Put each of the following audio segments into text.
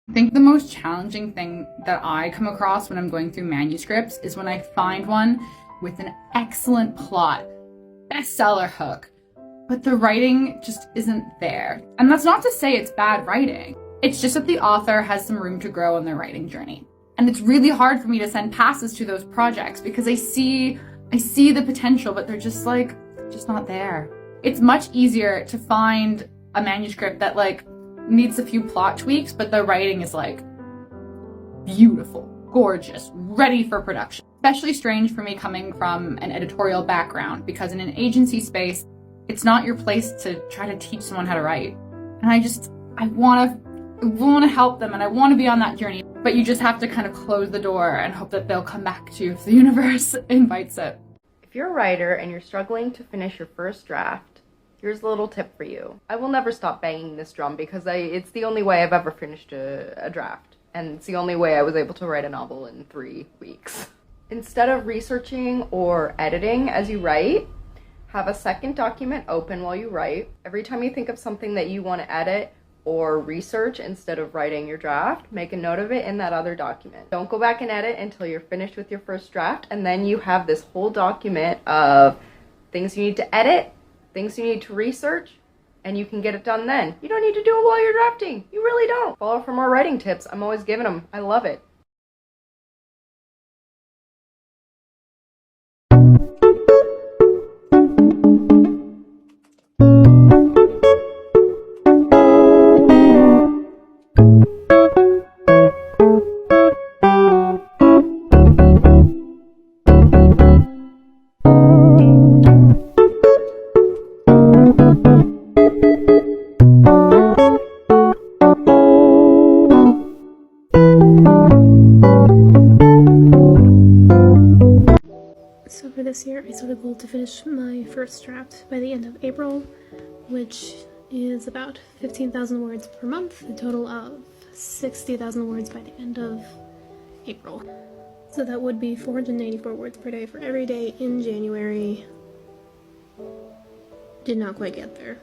I think the most challenging thing that I come across when I'm going through manuscripts is when I find one with an excellent plot, bestseller hook, but the writing just isn't there. And that's not to say it's bad writing. It's just that the author has some room to grow on their writing journey. And it's really hard for me to send passes to those projects because I see the potential, but they're just not there. It's much easier to find a manuscript that needs a few plot tweaks, but the writing is beautiful, gorgeous, ready for production. Especially strange for me coming from an editorial background, because in an agency space, it's not your place to try to teach someone how to write. And I want to help them and I want to be on that journey, but you just have to kind of close the door and hope that they'll come back to you if the universe invites it. If you're a writer and you're struggling to finish your first draft, here's a little tip for you. I will never stop banging this drum because it's the only way I've ever finished a draft. And it's the only way I was able to write a novel in 3 weeks. Instead of researching or editing as you write, have a second document open while you write. Every time you think of something that you want to edit or research instead of writing your draft, make a note of it in that other document. Don't go back and edit until you're finished with your first draft, and then you have this whole document of things you need to edit, things you need to research, and you can get it done then. You don't need to do it while you're drafting. You really don't. Follow for more writing tips. I'm always giving them. I love it. So for this year, I set a goal to finish my first draft by the end of April, which is about 15,000 words per month, a total of 60,000 words by the end of April. So that would be 484 words per day for every day in January. Did not quite get there.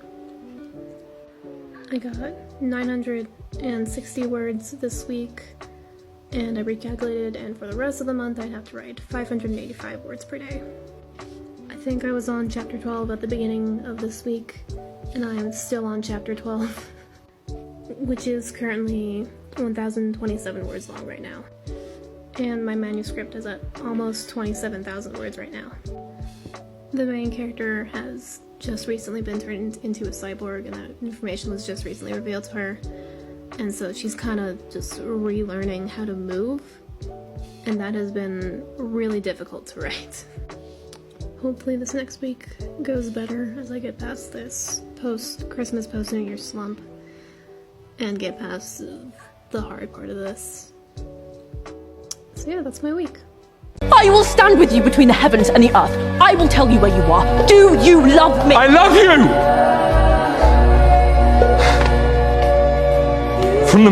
I got 960 words this week, and I recalculated, and for the rest of the month I'd have to write 585 words per day. I think I was on chapter 12 at the beginning of this week, and I am still on chapter 12, which is currently 1,027 words long right now. And my manuscript is at almost 27,000 words right now. The main character has just recently been turned into a cyborg, and that information was just recently revealed to her. And so she's kind of just relearning how to move, and that has been really difficult to write. Hopefully this next week goes better as I get past this Christmas post-New Year slump and get past the hard part of this. So yeah, that's my week. I will stand with you between the heavens and the earth. I will tell you where you are. Do you love me? I love you! From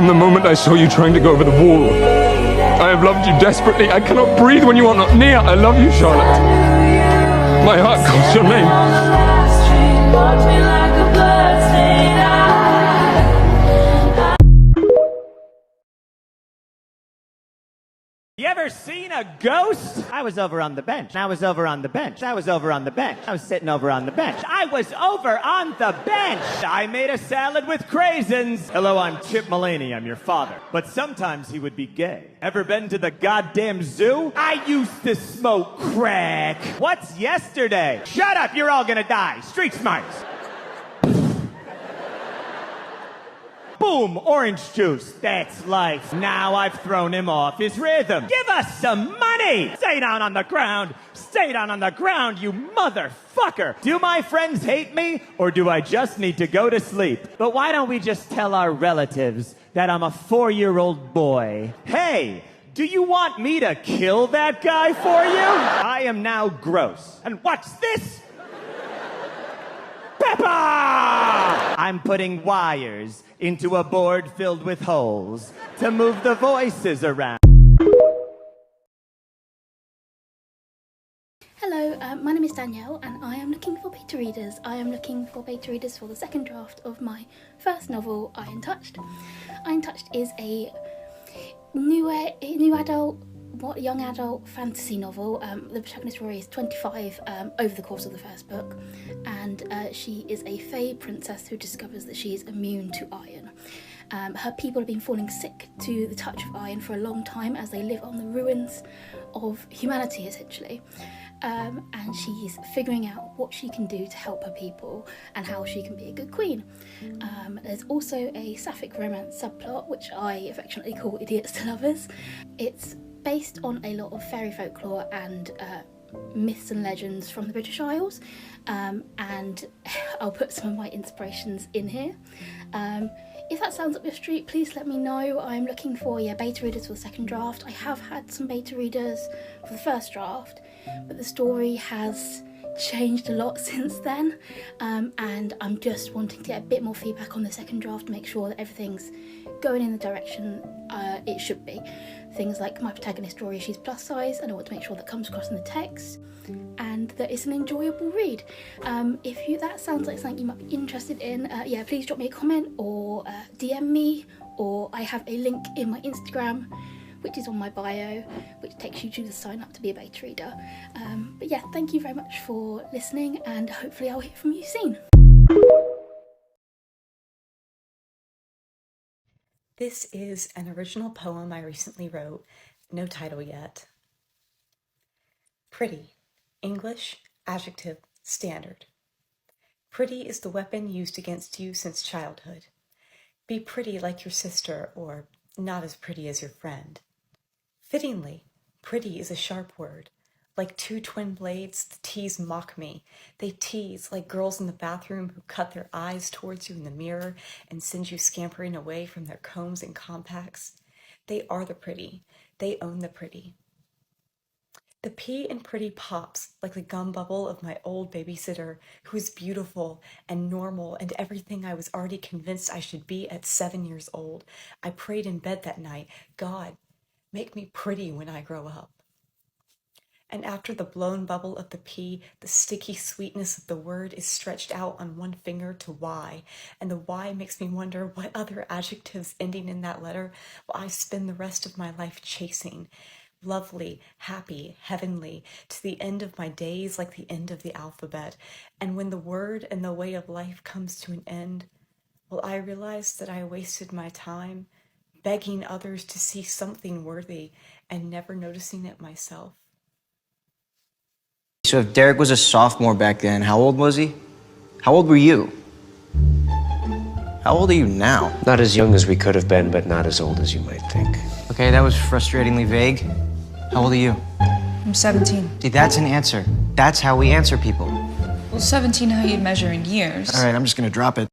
the moment I saw you trying to go over the wall, I have loved you desperately. I cannot breathe when you are not near. I love you, Charlotte. My heart calls your name. You ever seen a ghost? I was over on the bench. I was over on the bench. I was over on the bench. I was sitting over on the bench. I was over on the bench. I made a salad with craisins. Hello, I'm Chip Mulaney. I'm your father. But sometimes he would be gay. Ever been to the goddamn zoo? I used to smoke crack. What's yesterday? Shut up, you're all gonna die. Street smarts. Boom, orange juice. That's life. Now I've thrown him off his rhythm. Give us some money! Stay down on the ground. Stay down on the ground, you motherfucker. Do my friends hate me, or do I just need to go to sleep? But why don't we just tell our relatives that I'm a 4-year-old boy? Hey, do you want me to kill that guy for you? I am now gross. And watch this. Peppa! I'm putting wires into a board filled with holes to move the voices around. Hello, My name is Danielle and I am looking for beta readers. I am looking for beta readers for the second draft of my first novel, Iron Touched. Iron Touched is a new adult, young adult fantasy novel. The protagonist Rory is 25 over the course of the first book, and she is a fae princess who discovers that she is immune to iron. Her people have been falling sick to the touch of iron for a long time as they live on the ruins of humanity, essentially. And she's figuring out what she can do to help her people and how she can be a good queen. There's also a sapphic romance subplot, which I affectionately call Idiots to Lovers. It's based on a lot of fairy folklore and myths and legends from the British Isles, and I'll put some of my inspirations in here. If that sounds up your street, please let me know. I'm looking for beta readers for the second draft. I have had some beta readers for the first draft, but the story has changed a lot since then, and I'm just wanting to get a bit more feedback on the second draft to make sure that everything's going in the direction it should be. Things like my protagonist Rory, she's plus size, and I want to make sure that comes across in the text and that it's an enjoyable read. If that sounds like something you might be interested in, please drop me a comment or DM me, or I have a link in my Instagram which is on my bio, which takes you to the sign up to be a beta reader. But yeah, thank you very much for listening, and hopefully I'll hear from you soon. This is an original poem I recently wrote, no title yet. Pretty. English, adjective, standard. Pretty is the weapon used against you since childhood. Be pretty like your sister, or not as pretty as your friend. Fittingly, pretty is a sharp word. Like two twin blades, the T's mock me. They tease like girls in the bathroom who cut their eyes towards you in the mirror and send you scampering away from their combs and compacts. They are the pretty. They own the pretty. The P in pretty pops like the gum bubble of my old babysitter who is beautiful and normal and everything I was already convinced I should be at 7 years old. I prayed in bed that night, God, make me pretty when I grow up. And after the blown bubble of the P, the sticky sweetness of the word is stretched out on one finger to Y, and the Y makes me wonder what other adjectives ending in that letter will I spend the rest of my life chasing. Lovely, happy, heavenly, to the end of my days like the end of the alphabet. And when the word and the way of life comes to an end, will I realize that I wasted my time begging others to see something worthy and never noticing it myself? So if Derek was a sophomore back then, how old was he? How old were you? How old are you now? Not as young as we could have been, but not as old as you might think. Okay, that was frustratingly vague. How old are you? I'm 17. See, that's an answer. That's how we answer people. Well, 17 how you'd measure in years. All right, I'm just gonna drop it.